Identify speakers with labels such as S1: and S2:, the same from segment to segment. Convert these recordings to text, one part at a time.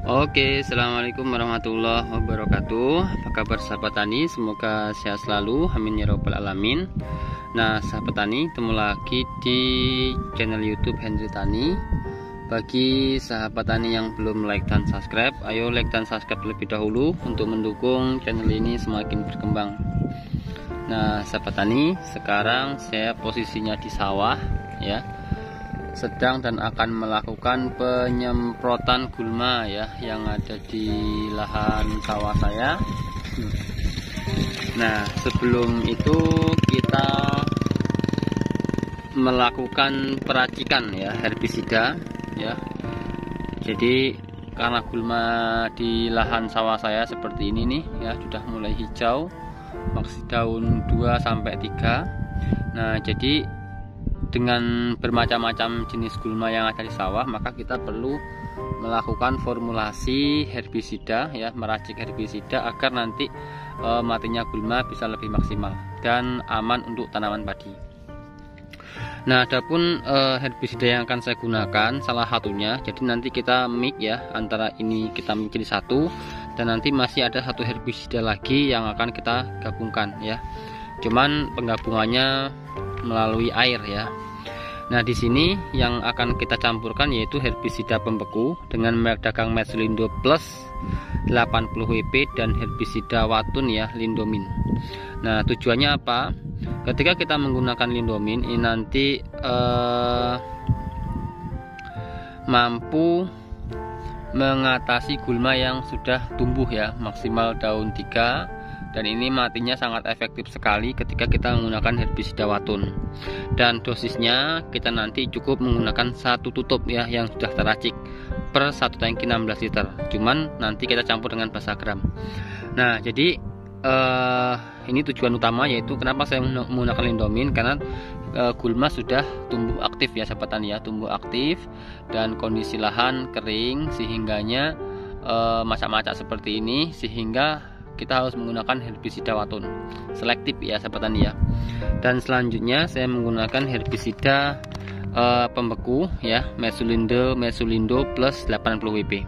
S1: Oke, assalamualaikum warahmatullahi wabarakatuh. Apa kabar sahabat tani? Semoga sehat selalu, amin ya robbal alamin. Nah sahabat tani, ketemu lagi di channel YouTube Henry Tani. Bagi sahabat tani yang belum like dan subscribe, ayo like dan subscribe terlebih dahulu untuk mendukung channel ini semakin berkembang. Nah sahabat tani, sekarang saya posisinya di sawah ya, sedang dan akan melakukan penyemprotan gulma ya yang ada di lahan sawah saya. Nah sebelum itu kita melakukan peracikan ya herbisida ya. Jadi karena gulma di lahan sawah saya seperti ini nih ya, sudah mulai hijau, masih daun 2 sampai 3. Nah jadi dengan bermacam-macam jenis gulma yang ada di sawah, maka kita perlu melakukan formulasi herbisida ya, meracik herbisida agar nanti matinya gulma bisa lebih maksimal dan aman untuk tanaman padi. Nah adapun herbisida yang akan saya gunakan salah satunya, jadi nanti kita mix ya, antara ini kita mix jadi satu, dan nanti masih ada satu herbisida lagi yang akan kita gabungkan ya, cuman penggabungannya melalui air ya. Nah di sini yang akan kita campurkan yaitu herbisida pembeku dengan merek dagang Methlindo Plus 80 WP dan herbisida Watun ya, Lindomin. Nah tujuannya apa? Ketika kita menggunakan Lindomin ini nanti mampu mengatasi gulma yang sudah tumbuh ya, maksimal daun 3. Dan ini matinya sangat efektif sekali ketika kita menggunakan herbisida Watun. Dan dosisnya kita nanti cukup menggunakan satu tutup ya yang sudah teracik per satu tangki 16 liter. Cuman nanti kita campur dengan basagram. Nah jadi ini tujuan utama, yaitu kenapa saya menggunakan Lindomin, karena gulma sudah tumbuh aktif ya sahabat tani ya, tumbuh aktif dan kondisi lahan kering sehingganya macak-macak seperti ini, sehingga kita harus menggunakan herbisida Watun selektif ya sahabat tani ya. Dan selanjutnya saya menggunakan herbisida pembeku ya, Methlindo Plus 80 WP.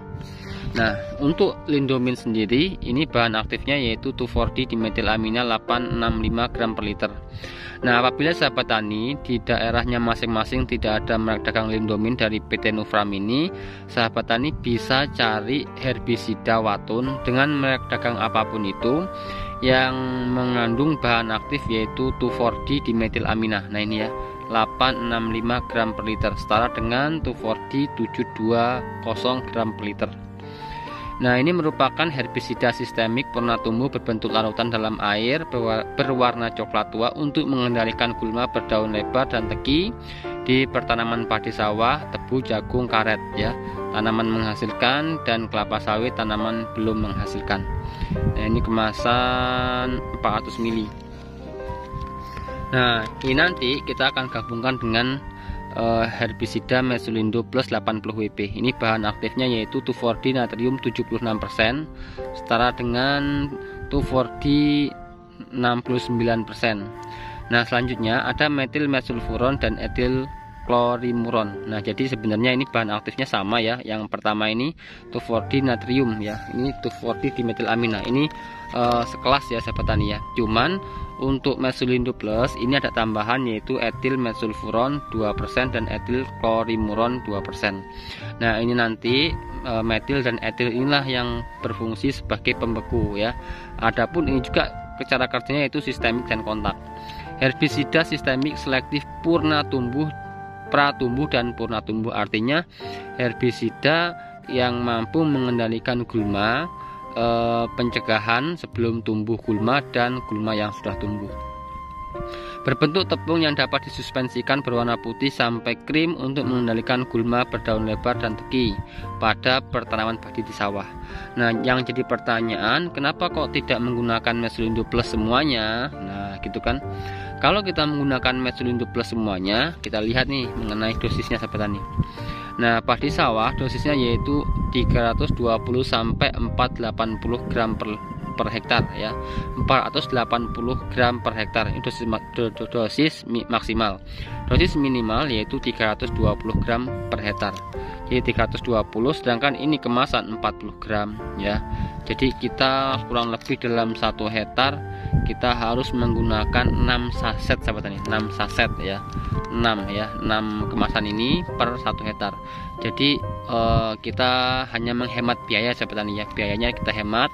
S1: Nah untuk Lindomin sendiri ini bahan aktifnya yaitu 2,4-D dimetilamina 865 gram per liter. Nah apabila sahabat tani di daerahnya masing-masing tidak ada merek dagang Lindomin dari PT Nuframini, sahabat tani bisa cari herbisida Watun dengan merek dagang apapun itu yang mengandung bahan aktif yaitu 2,4-D dimetilamina. Nah ini ya, 865 gram per liter setara dengan 2,4-D 720 gram per liter. Nah ini merupakan herbisida sistemik purna tumbuh berbentuk larutan dalam air berwarna coklat tua untuk mengendalikan gulma berdaun lebar dan teki di pertanaman padi sawah, tebu, jagung, karet ya, tanaman menghasilkan, dan kelapa sawit tanaman belum menghasilkan. Nah ini kemasan 400 ml. Nah ini nanti kita akan gabungkan dengan herbisida Methlindo Plus 80 WP. Ini bahan aktifnya yaitu 2,4-D natrium 76% setara dengan 2,4-D 69%. Nah selanjutnya ada metil mesulfuron dan etil klorimuron. Nah jadi sebenarnya ini bahan aktifnya sama ya. Yang pertama ini 2,4-D natrium ya, ini 2,4-D dimetilamina. Ini sekelas ya sahabat tani ya. Cuman untuk Methlindo Plus ini ada tambahan yaitu etil mesulfuron 2% dan etil klorimuron 2%. Nah ini nanti metil dan etil inilah yang berfungsi sebagai pembeku ya. Adapun ini juga cara kerjanya yaitu sistemik dan kontak. Herbisida sistemik selektif purna tumbuh, pratumbuh dan purna tumbuh, artinya herbisida yang mampu mengendalikan gulma, pencegahan sebelum tumbuh gulma dan gulma yang sudah tumbuh. Berbentuk tepung yang dapat disuspensikan berwarna putih sampai krim untuk mengendalikan gulma berdaun lebar dan teki pada pertanaman padi di sawah. Nah yang jadi pertanyaan, kenapa kok tidak menggunakan Methlindo Plus semuanya? Nah gitu kan, kalau kita menggunakan Methlindo Plus semuanya, kita lihat nih mengenai dosisnya sahabat tani. Nah padi sawah dosisnya yaitu 320 sampai 480 gram per hektar ya, 480 gram per hektar itu dosis maksimal. Dosis minimal yaitu 320 gram per hektar. ini 320, sedangkan ini kemasan 40 gram ya. Jadi kita kurang lebih dalam 1 hektar kita harus menggunakan 6 saset sahabat tani, 6 saset ya, 6 kemasan ini per 1 hektar. Jadi kita hanya menghemat biaya sahabat tani ya, biayanya kita hemat.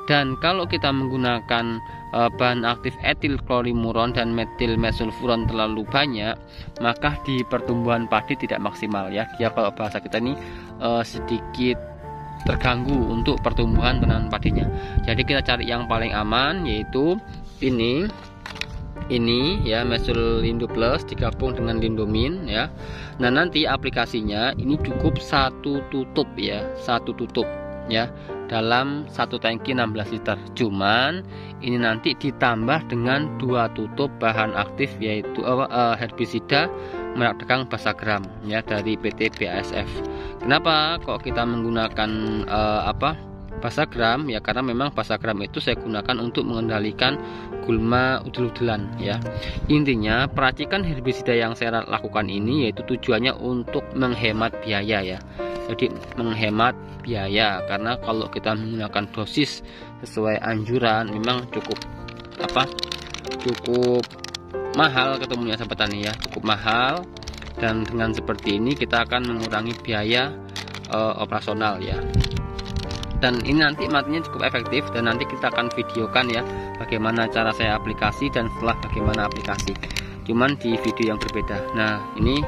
S1: Dan kalau kita menggunakan bahan aktif etil klorimuron dan metil mesulfuron terlalu banyak, maka di pertumbuhan padi tidak maksimal ya. Dia kalau bahasa kita ini sedikit terganggu untuk pertumbuhan tanaman padinya. Jadi kita cari yang paling aman, yaitu ini ya, Mesul Lindo Plus digabung dengan Lindomin ya. Nah nanti aplikasinya ini cukup 1 tutup ya, 1 tutup ya, dalam 1 tangki 16 liter. Cuman ini nanti ditambah dengan 2 tutup bahan aktif, yaitu herbisida merek Dekang Basagram ya, dari PT BASF. Kenapa kok kita menggunakan Basagram ya? Karena memang Basagram itu saya gunakan untuk mengendalikan gulma udel-udelan ya. Intinya peracikan herbisida yang saya lakukan ini yaitu tujuannya untuk menghemat biaya ya. Jadi menghemat biaya, karena kalau kita menggunakan dosis sesuai anjuran memang cukup mahal ketemunya sahabat tani ya, cukup mahal. Dan dengan seperti ini kita akan mengurangi biaya operasional ya. Dan ini nanti matinya cukup efektif, dan nanti kita akan videokan ya bagaimana cara saya aplikasi dan setelah bagaimana aplikasi, cuman di video yang berbeda. Nah ini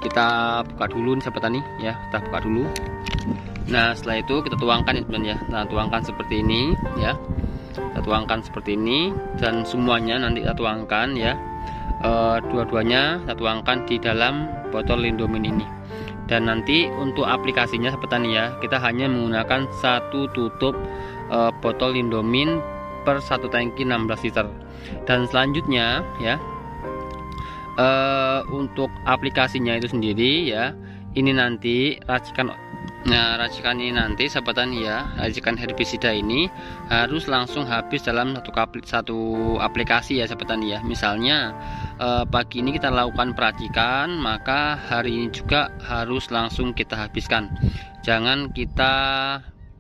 S1: kita buka dulu nih sahabat tani ya, kita buka dulu. Nah setelah itu kita tuangkan ya teman ya. Nah tuangkan seperti ini ya, kita tuangkan seperti ini, dan semuanya nanti kita tuangkan ya, dua-duanya kita tuangkan di dalam botol Lindomin ini. Dan nanti untuk aplikasinya sahabat tani ya, kita hanya menggunakan 1 tutup botol Lindomin per 1 tangki 16 liter. Dan selanjutnya ya, untuk aplikasinya itu sendiri ya, ini nanti racikan ini nanti sahabat tani ya, racikan herbisida ini harus langsung habis dalam satu aplikasi ya sahabat tani ya. Misalnya pagi ini kita lakukan peracikan, maka hari ini juga harus langsung kita habiskan. Jangan kita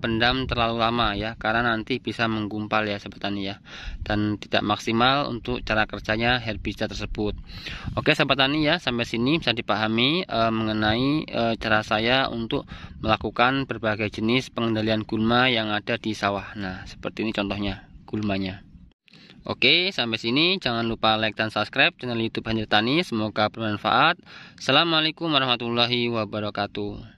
S1: pendam terlalu lama ya, karena nanti bisa menggumpal ya sahabat tani ya, dan tidak maksimal untuk cara kerjanya herbisida tersebut. Oke sahabat tani ya, sampai sini bisa dipahami mengenai cara saya untuk melakukan berbagai jenis pengendalian gulma yang ada di sawah. Nah seperti ini contohnya gulmanya. Oke, sampai sini jangan lupa like dan subscribe channel YouTube Banjar Tani. Semoga bermanfaat. Assalamualaikum warahmatullahi wabarakatuh.